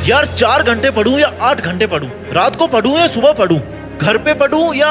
यार 4 घंटे पढूं या 8 घंटे पढूं, रात को पढूं या सुबह पढूं, घर पे पढूं या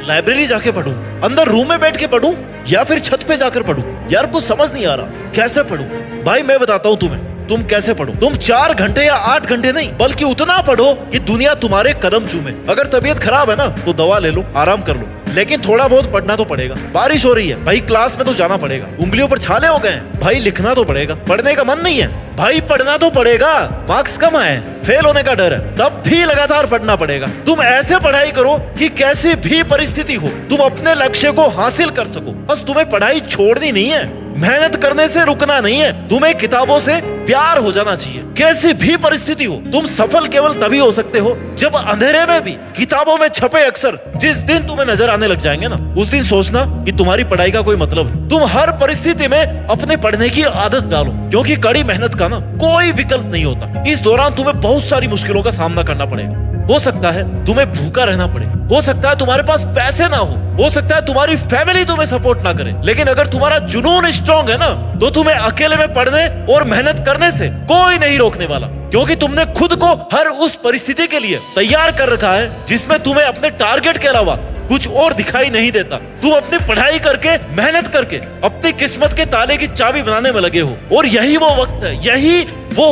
लाइब्रेरी जाके पढूं, अंदर रूम में बैठ के पढूं या फिर छत पे जाकर पढूं। यार कुछ समझ नहीं आ रहा, कैसे पढूं? भाई मैं बताता हूँ तुम्हें, तुम कैसे पढ़ो। तुम 4 घंटे या 8 घंटे नहीं, बल्कि उतना पढ़ो कि दुनिया तुम्हारे कदम चूमे। अगर तबीयत खराब है ना तो दवा ले लो, आराम कर लो, लेकिन थोड़ा बहुत पढ़ना तो पड़ेगा। बारिश हो रही है भाई, क्लास में तो जाना पड़ेगा। उंगलियों पर छाले हो गए हैं भाई, लिखना तो पड़ेगा। पढ़ने का मन नहीं है भाई, पढ़ना तो पड़ेगा। मार्क्स कम आए, फेल होने का डर है, तब भी लगातार पढ़ना पड़ेगा। तुम ऐसे पढ़ाई करो कि कैसी भी परिस्थिति हो तुम अपने लक्ष्य को हासिल कर सको। बस तुम्हें पढ़ाई छोड़नी नहीं है, मेहनत करने से रुकना नहीं है, तुम्हें किताबों से प्यार हो जाना चाहिए। कैसी भी परिस्थिति हो तुम सफल केवल तभी हो सकते हो जब अंधेरे में भी किताबों में छपे अक्षर जिस दिन तुम्हें नजर आने लग जाएंगे ना, उस दिन सोचना कि तुम्हारी पढ़ाई का कोई मतलब है। तुम हर परिस्थिति में अपने पढ़ने की आदत डालो, क्योंकि कड़ी मेहनत का ना कोई विकल्प नहीं होता। इस दौरान तुम्हें बहुत सारी मुश्किलों का सामना करना पड़ेगा। हो सकता है तुम्हें भूखा रहना पड़े, हो सकता है तुम्हारे पास पैसे ना हो सकता है तुम्हारी फैमिली तुम्हें सपोर्ट ना करे, लेकिन अगर तुम्हारा जुनून स्ट्रॉन्ग है ना तो तुम्हें अकेले में पढ़ने और मेहनत करने से कोई नहीं रोकने वाला, क्योंकि तुमने खुद को हर उस परिस्थिति के लिए तैयार कर रखा है जिसमें तुम्हें अपने टारगेट के अलावा कुछ और दिखाई नहीं देता। तुम अपनी पढ़ाई करके, मेहनत करके अपनी किस्मत के ताले की चाबी बनाने में लगे हो, और यही वो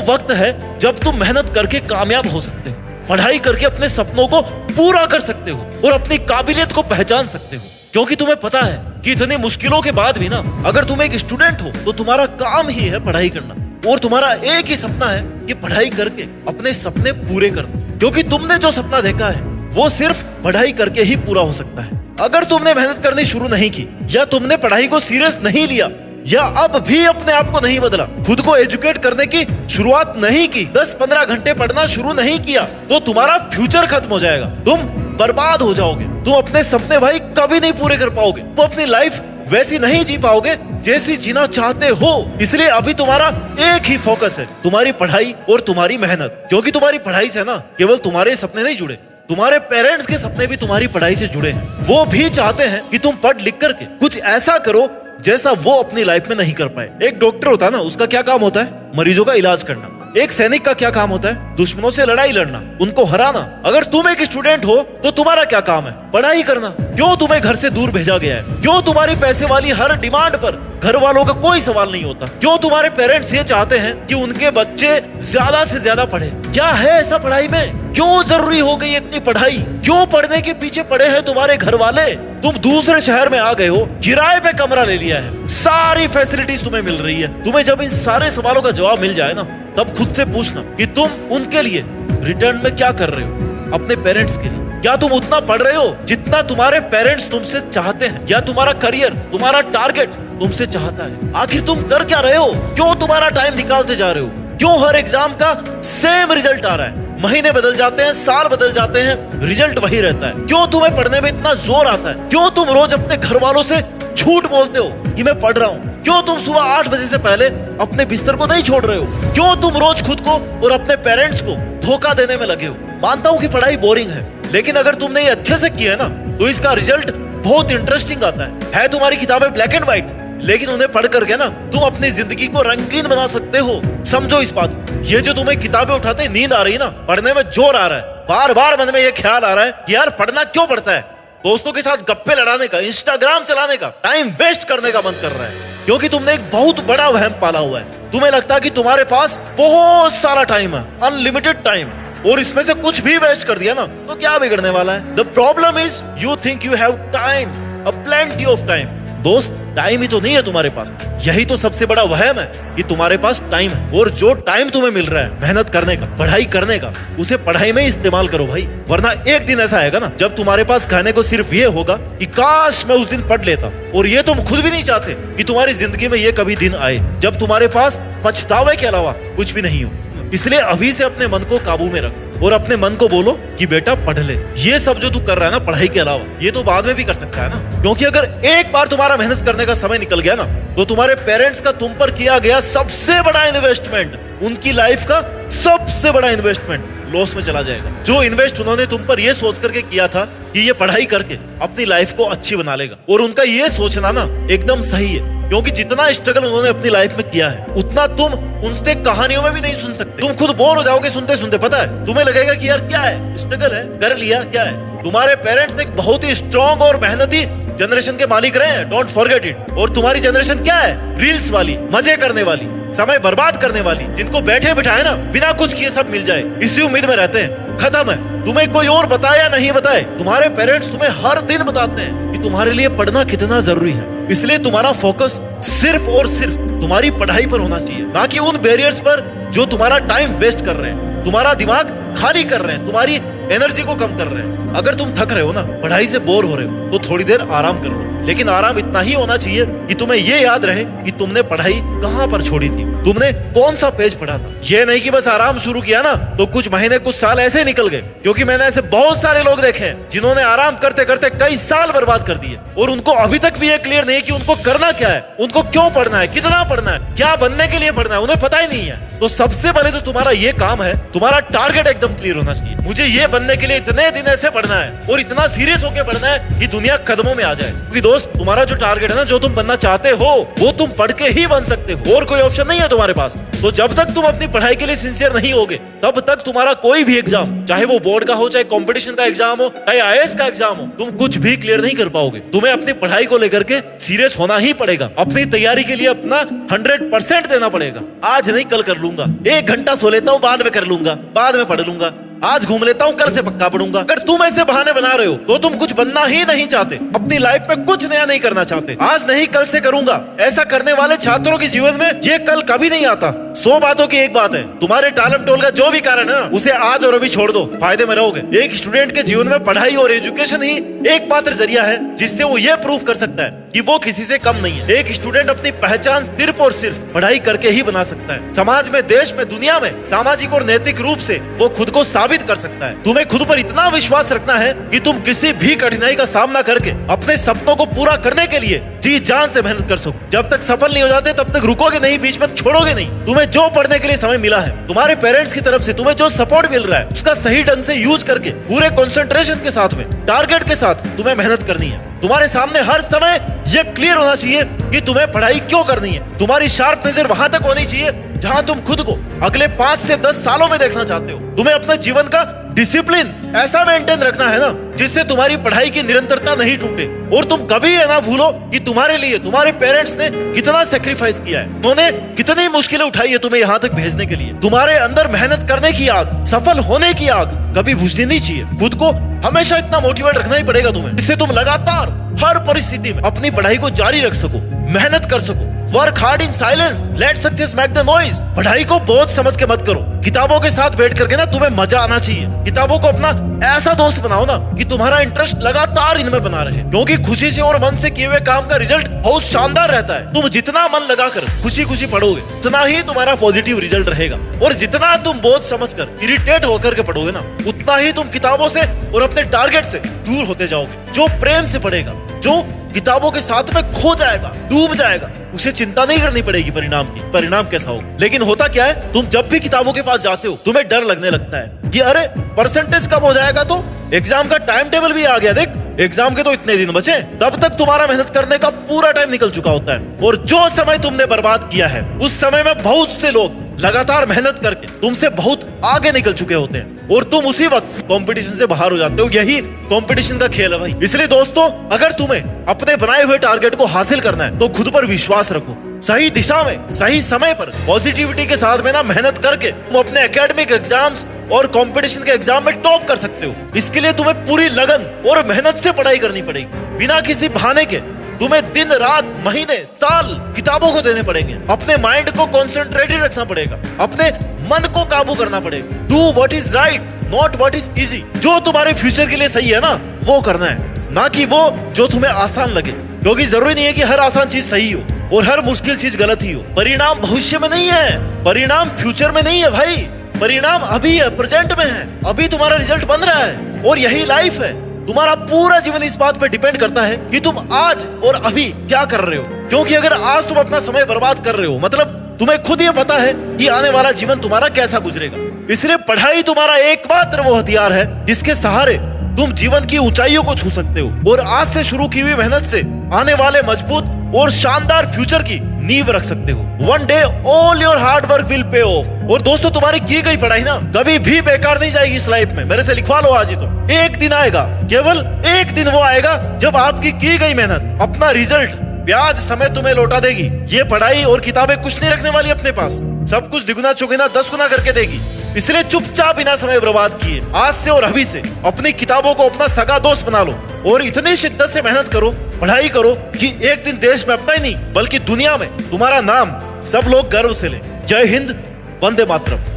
वक्त है जब तुम मेहनत करके कामयाब हो सकते हो, पढ़ाई करके अपने सपनों को पूरा कर सकते हो और अपनी काबिलियत को पहचान सकते हो। क्योंकि तुम्हें पता है कि इतनी मुश्किलों के बाद भी ना, अगर तुम एक स्टूडेंट हो तो तुम्हारा काम ही है पढ़ाई करना, और तुम्हारा एक ही सपना है कि पढ़ाई करके अपने सपने पूरे करना। क्योंकि तुमने जो सपना देखा है वो सिर्फ पढ़ाई करके ही पूरा हो सकता है। अगर तुमने मेहनत करनी शुरू नहीं की, या तुमने पढ़ाई को सीरियस नहीं लिया, या अब भी अपने आप को नहीं बदला, खुद को एजुकेट करने की शुरुआत नहीं की, 10-15 घंटे पढ़ना शुरू नहीं किया, तो तुम्हारा फ्यूचर खत्म हो जाएगा। तुम बर्बाद हो जाओगे। तुम अपने सपने भाई कभी नहीं पूरे कर पाओगे। तुम अपनी लाइफ वैसी नहीं जी पाओगे जैसी जीना चाहते हो। इसलिए अभी तुम्हारा एक ही फोकस है, तुम्हारी पढ़ाई और तुम्हारी मेहनत। क्योंकि तुम्हारी पढ़ाई से ना केवल तुम्हारे सपने नहीं जुड़े, तुम्हारे पेरेंट्स के सपने भी तुम्हारी पढ़ाई से जुड़े हैं। वो भी चाहते हैं कि तुम पढ़ लिख करके कुछ ऐसा करो जैसा वो अपनी लाइफ में नहीं कर पाए। एक डॉक्टर होता है ना, उसका क्या काम होता है? मरीजों का इलाज करना। एक सैनिक का क्या काम होता है? दुश्मनों से लड़ाई लड़ना, उनको हराना। अगर तुम एक स्टूडेंट हो तो तुम्हारा क्या काम है? पढ़ाई करना। क्यों तुम्हें घर से दूर भेजा गया है? क्यों तुम्हारी पैसे वाली हर डिमांड पर घर वालों का कोई सवाल नहीं होता? क्यों तुम्हारे पेरेंट्स ये चाहते हैं कि उनके बच्चे ज्यादा से ज्यादा पढ़े? क्या है ऐसा पढ़ाई में? क्यों जरूरी हो गई इतनी पढ़ाई? क्यों पढ़ने के पीछे पड़े हैं तुम्हारे घर वाले? तुम दूसरे शहर में आ गए हो, किराए पे कमरा ले लिया है, सारी फैसिलिटीज तुम्हें मिल रही है। तुम्हें जब इन सारे सवालों का जवाब मिल जाए ना, तब खुद से पूछना कि तुम उनके लिए रिटर्न में क्या कर रहे हो, अपने पेरेंट्स के लिए। क्या तुम उतना पढ़ रहे हो जितना तुम्हारे पेरेंट्स तुमसे चाहते हैं? या तुम्हारा करियर, तुम्हारा टारगेट तुमसे चाहता है? आखिर तुम कर क्या रहे हो? क्यों तुम्हारा टाइम निकालते जा रहे हो? क्यों हर एग्जाम का सेम रिजल्ट आ रहा है? महीने बदल जाते हैं, साल बदल जाते हैं, रिजल्ट वही रहता है। क्यों तुम्हें पढ़ने में इतना जोर आता है? क्यों तुम रोज अपने घर वालों से झूठ बोलते हो कि मैं पढ़ रहा हूँ? क्यों तुम सुबह 8 बजे से पहले अपने बिस्तर को नहीं छोड़ रहे हो? क्यों तुम रोज खुद को और अपने पेरेंट्स को धोखा देने में लगे हो? मानता हूँ कि पढ़ाई बोरिंग है, लेकिन अगर तुमने ये अच्छे से किया है ना तो इसका रिजल्ट बहुत इंटरेस्टिंग आता है। तुम्हारी किताबें ब्लैक एंड व्हाइट, लेकिन उन्हें पढ़ करके ना तुम अपनी जिंदगी को रंगीन बना सकते हो। समझो इस बात को। ये जो तुम्हें किताबें उठाते नींद आ रही है ना, पढ़ने में जोर आ रहा है, बार बार मन में ये ख्याल आ रहा है कि यार पढ़ना क्यों पड़ता है? दोस्तों के साथ गप्पे लड़ाने का, इंस्टाग्राम चलाने का, टाइम वेस्ट करने का मन कर रहा है, क्योंकि तुमने एक बहुत बड़ा वहम पाला हुआ है। तुम्हें लगता है कि तुम्हारे पास बहुत सारा टाइम है, अनलिमिटेड टाइम, और इसमें से कुछ भी वेस्ट कर दिया ना तो क्या बिगड़ने वाला है? The problem is you think you have time, a plenty of time. दोस्त, टाइम ही तो नहीं है तुम्हारे पास। यही तो सबसे बड़ा वहम है कि तुम्हारे पास टाइम है, और जो टाइम तुम्हें मिल रहा है मेहनत करने का, पढ़ाई करने का, उसे पढ़ाई में इस्तेमाल करो भाई। वरना एक दिन ऐसा आएगा ना जब तुम्हारे पास कहने को सिर्फ ये होगा कि काश मैं उस दिन पढ़ लेता, और ये तुम खुद भी नहीं चाहते कि तुम्हारी जिंदगी में ये कभी दिन आए जब तुम्हारे पास पछतावे के अलावा कुछ भी नहीं हो। इसलिए अभी से अपने मन को काबू में रख और अपने मन को बोलो कि बेटा पढ़ ले। ये सब जो तू कर रहा है ना पढ़ाई के अलावा, ये तो बाद में भी कर सकता है ना। क्योंकि अगर एक बार तुम्हारा मेहनत करने का समय निकल गया ना तो तुम्हारे पेरेंट्स का तुम पर किया गया सबसे बड़ा इन्वेस्टमेंट, उनकी लाइफ का सबसे बड़ा इन्वेस्टमेंट लॉस में चला जाएगा। जो इन्वेस्ट उन्होंने तुम पर ये सोच करके किया था कि ये पढ़ाई करके अपनी लाइफ को अच्छी बना लेगा, और उनका ये सोचना ना एकदम सही है। क्योंकि जितना स्ट्रगल उन्होंने अपनी लाइफ में किया है उतना तुम उनसे कहानियों में भी नहीं सुन सकते। तुम खुद बोर हो जाओगे सुनते सुनते, पता है तुम्हें लगेगा कि यार क्या है, स्ट्रगल है, कर लिया, क्या है। तुम्हारे पेरेंट्स एक बहुत ही स्ट्रॉन्ग और मेहनती जनरेशन के मालिक रहे हैं, डोंट फॉरगेट इट। और तुम्हारी जनरेशन क्या है, रील्स वाली, मजे करने वाली, समय बर्बाद करने वाली, जिनको बैठे बिठाए ना बिना कुछ किए सब मिल जाए इसी उम्मीद में रहते हैं। खत्म है, तुम्हें कोई और बताए या नहीं बताए, तुम्हारे पेरेंट्स तुम्हें हर दिन बताते हैं कि तुम्हारे लिए पढ़ना कितना जरूरी है। इसलिए तुम्हारा फोकस सिर्फ और सिर्फ तुम्हारी पढ़ाई पर होना चाहिए, ना कि उन बैरियर्स पर जो तुम्हारा टाइम वेस्ट कर रहे हैं, तुम्हारा दिमाग खाली कर रहे हैं, तुम्हारी एनर्जी को कम कर रहे हैं। अगर तुम थक रहे हो ना, पढ़ाई से बोर हो रहे हो, तो थोड़ी देर आराम कर लो, लेकिन आराम इतना ही होना चाहिए कि तुम्हें ये याद रहे कि तुमने पढ़ाई कहाँ पर छोड़ी थी, तुमने कौन सा पेज पढ़ा था। ये नहीं कि बस आराम शुरू किया ना तो कुछ महीने कुछ साल ऐसे निकल गए, क्योंकि मैंने ऐसे बहुत सारे लोग देखे हैं जिन्होंने आराम करते करते कई साल बर्बाद कर दिए और उनको अभी तक भी ये क्लियर नहीं कि उनको करना क्या है, उनको क्यों पढ़ना है, कितना पढ़ना है, क्या बनने के लिए पढ़ना है, उन्हें पता ही नहीं है। तो सबसे पहले तो तुम्हारा ये काम है, तुम्हारा टारगेट एकदम क्लियर होना चाहिए। मुझे ये बनने के लिए इतने दिन ऐसे पढ़ना है और इतना सीरियस होकर पढ़ना है कि दुनिया कदमों में आ जाए। क्योंकि दोस्त तुम्हारा जो टारगेट है ना, जो तुम बनना चाहते हो वो तुम पढ़ के ही बन सकते हो, और कोई ऑप्शन नहीं है तुम्हारे पास। तो जब तक तुम अपनी पढ़ाई के लिए सिंसियर नहीं होगे तब तक तुम्हारा कोई भी एग्जाम, चाहे वो बोर्ड का हो, चाहे कंपटीशन का एग्जाम हो, चाहे IAS का एग्जाम हो, तुम कुछ भी क्लियर नहीं कर पाओगे। तुम्हें अपनी पढ़ाई को लेकर के सीरियस होना ही पड़ेगा, अपनी तैयारी के लिए अपना 100% देना पड़ेगा। आज नहीं कल कर लूंगा, 1 घंटा सो लेता हूँ, बाद में कर लूंगा, बाद में पढ़ लूंगा, आज घूम लेता हूँ, कल से पक्का पढ़ूंगा। अगर तुम ऐसे बहाने बना रहे हो तो तुम कुछ बनना ही नहीं चाहते, अपनी लाइफ में कुछ नया नहीं करना चाहते। आज नहीं कल से करूंगा, ऐसा करने वाले छात्रों के जीवन में ये कल कभी नहीं आता। 100 बातों की एक बात है, तुम्हारे टालम टोल का जो भी कारण है उसे आज और अभी छोड़ दो, फायदे में रहोगे। एक स्टूडेंट के जीवन में पढ़ाई और एजुकेशन ही एकमात्र जरिया है जिससे वो ये प्रूव कर सकता है कि वो किसी से कम नहीं है। एक स्टूडेंट अपनी पहचान सिर्फ और सिर्फ पढ़ाई करके ही बना सकता है। समाज में, देश में, दुनिया में सामाजिक और नैतिक रूप से वो खुद को साबित कर सकता है। तुम्हें खुद पर इतना विश्वास रखना है कि तुम किसी भी कठिनाई का सामना करके अपने सपनों को पूरा करने के लिए जी जान से मेहनत कर सको। जब तक सफल नहीं हो जाते तब तक रुकोगे नहीं, बीच में छोड़ोगे नहीं। तुम्हें जो पढ़ने के लिए समय मिला है, तुम्हारे पेरेंट्स की तरफ से तुम्हें जो सपोर्ट मिल रहा है, उसका सही ढंग से यूज करके पूरे कंसंट्रेशन के साथ में, टारगेट के साथ तुम्हें मेहनत करनी है। तुम्हारे सामने हर समय ये क्लियर होना चाहिए कि तुम्हें पढ़ाई क्यों करनी है। तुम्हारी शार्प नजर वहां तक होनी चाहिए जहां तुम खुद को अगले 5 से 10 सालों में देखना चाहते हो। तुम्हें अपने जीवन का डिसिप्लिन ऐसा मेंटेन रखना है ना जिससे तुम्हारी पढ़ाई की निरंतरता नहीं टूटे, और तुम कभी ये ना भूलो कि तुम्हारे लिए तुम्हारे पेरेंट्स ने कितना सेक्रीफाइस किया है, उन्होंने कितनी मुश्किलें उठाई है तुम्हें यहाँ तक भेजने के लिए। तुम्हारे अंदर मेहनत करने की आग, सफल होने की आग कभी बुझनी नहीं चाहिए। खुद को हमेशा इतना मोटिवेट रखना ही पड़ेगा तुम्हें, जिससे तुम लगातार हर परिस्थिति में अपनी पढ़ाई को जारी रख सको, मेहनत कर सको। Work hard in silence, let success make the noise. पढ़ाई को बहुत समझ के मत करो, किताबों के साथ बैठ करके ना तुम्हें मजा आना चाहिए। किताबों को अपना ऐसा दोस्त बनाओ ना कि तुम्हारा इंटरेस्ट लगातार इनमें बना रहे, क्योंकि खुशी से और मन से किए हुए काम का रिजल्ट बहुत शानदार रहता है। तुम जितना मन लगाकर खुशी खुशी पढ़ोगे उतना ही तुम्हारा पॉजिटिव रिजल्ट रहेगा, और जितना तुम बोझ समझकर इरिटेट होकर के पढ़ोगे ना उतना ही तुम किताबों से और अपने टारगेट से दूर होते जाओगे। जो प्रेम से पढ़ेगा, जो किताबों के साथ में खो जाएगा, डूब जाएगा, उसे चिंता नहीं करनी पड़ेगी परिणाम की, परिणाम कैसा होगा। लेकिन होता क्या है, तुम जब भी किताबों के पास जाते हो तुम्हें डर लगने लगता है कि अरे परसेंटेज कम हो जाएगा, तो एग्जाम का टाइम टेबल भी आ गया, देख एग्जाम के तो इतने दिन बचे। तब तक तुम्हारा मेहनत करने का पूरा टाइम निकल चुका होता है, और जो समय तुमने बर्बाद किया है उस समय में बहुत से लोग लगातार मेहनत करके तुमसे बहुत आगे निकल चुके होते हैं, और तुम उसी वक्त कंपटीशन से बाहर हो जाते हो। यही कंपटीशन का खेल है भाई। इसलिए दोस्तों, अगर तुम्हें अपने बनाए हुए टारगेट को हासिल करना है तो खुद पर विश्वास रखो, सही दिशा में, सही समय पर, पॉजिटिविटी के साथ में ना मेहनत करके तुम अपने एकेडमिक एग्जाम्स और कंपटीशन के एग्जाम में टॉप कर सकते हो। इसके लिए तुम्हें पूरी लगन और मेहनत से पढ़ाई करनी पड़ेगी, बिना किसी बहाने के। तुम्हें दिन रात, महीने, साल किताबों को देने पड़ेंगे। अपने माइंड को कॉन्सेंट्रेटेड रखना पड़ेगा, अपने मन को काबू करना पड़ेगा। Do what is right, not what is easy. जो तुम्हारे फ्यूचर के लिए सही है ना वो करना है, ना कि वो जो तुम्हें आसान लगे, क्योंकि जरूरी नहीं है कि हर आसान चीज सही हो और हर मुश्किल चीज गलत ही हो। परिणाम भविष्य में नहीं है, परिणाम फ्यूचर में नहीं है भाई, परिणाम अभी है, प्रेजेंट में है। अभी तुम्हारा रिजल्ट बन रहा है और यही लाइफ है। तुम्हारा पूरा जीवन इस बात पे डिपेंड करता है कि तुम आज और अभी क्या कर रहे हो, क्योंकि अगर आज तुम अपना समय बर्बाद कर रहे हो मतलब तुम्हें खुद ये पता है कि आने वाला जीवन तुम्हारा कैसा गुजरेगा। इसलिए पढ़ाई तुम्हारा एकमात्र वो हथियार है जिसके सहारे तुम जीवन की ऊंचाइयों को छू सकते हो, और आज से शुरू की हुई मेहनत से आने वाले मजबूत और शानदार फ्यूचर की नींव रख सकते हो। One day all your hard work will pay of. और दोस्तों, तुम्हारी की गई पढ़ाई ना कभी भी बेकार नहीं जाएगी इस लाइफ में। मेरे से लिखवा लो आज ही तो। एक दिन आएगा, केवल एक दिन वो आएगा जब आपकी की गई मेहनत अपना रिजल्ट ब्याज समय तुम्हें लौटा देगी। ये पढ़ाई और किताबें कुछ नहीं रखने वाली अपने पास, सब कुछ दिगुना चौगुना 10 गुना करके देगी। इसलिए चुपचाप बिना समय बर्बाद किए आज से और अभी से अपनी किताबों को अपना सगा दोस्त बना लो और इतनी शिद्दत से मेहनत करो, पढ़ाई करो कि एक दिन देश में अपना ही नहीं बल्कि दुनिया में तुम्हारा नाम सब लोग गर्व से लें। जय हिंद, वंदे मातरम।